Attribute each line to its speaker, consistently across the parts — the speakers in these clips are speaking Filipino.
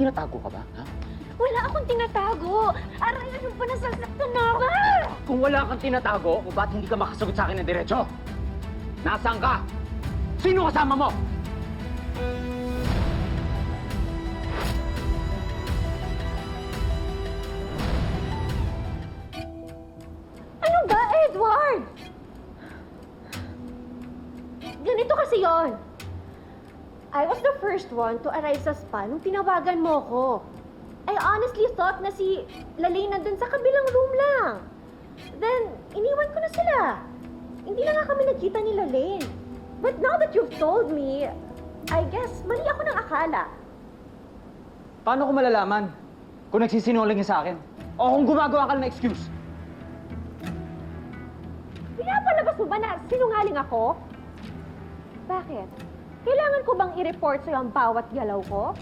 Speaker 1: tinatago ka ba, ha?
Speaker 2: Wala akong tinatago. Aray, ano pa nasasaktan na ba?
Speaker 1: Kung wala kang tinatago, kung ba't hindi ka makasagot sa akin ng diretso? Nasaan ka? Sino kasama mo?
Speaker 2: Ano ba, Edward? Ganito kasi yon. I was the first one to arrive sa spa nung tinawagan mo ko. I honestly thought na si Lalay nandun sa kabilang room lang. Then, iniwan ko na sila. Hindi na nga kami nagkita ni Lalay. But now that you've told me, I guess mali ako ng akala.
Speaker 1: Paano ko malalaman kung nagsisinungaling ka sa akin? O kung gumagawa ka ng excuse?
Speaker 2: Pinapalabas mo ba na sinungaling ako? Bakit? Kailangan ko bang i-report sa'yo ang bawat galaw ko?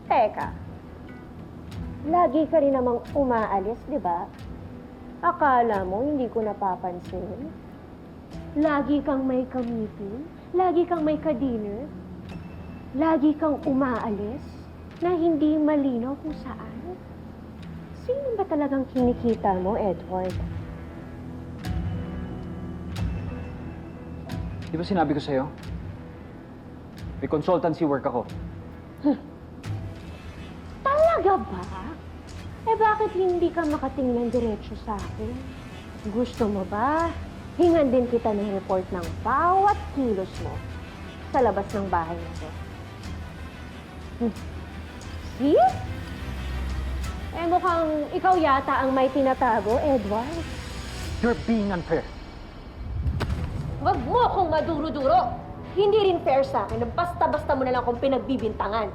Speaker 2: Teka, lagi ka rin namang umaalis, di ba? Akala mo hindi ko napapansin? Lagi kang may ka-meeting? Lagi kang may ka-dinner? Lagi kang umaalis na hindi malinaw kung saan? Sino ba talagang kinikita mo, Edward?
Speaker 1: Di ba sinabi ko sa'yo? May consultancy work ako.
Speaker 2: Talaga ba? Eh bakit hindi ka makatingnan diretso sa akin? Gusto mo ba? Hingan din kita ng report ng bawat kilos mo sa labas ng bahay na to. See? Eh mukhang ikaw yata ang may tinatago, Edward.
Speaker 1: You're being unfair.
Speaker 2: Wag mo akong maduro-duro. Hindi rin fair sa akin na basta-basta mo na lang akong pinagbibintangan.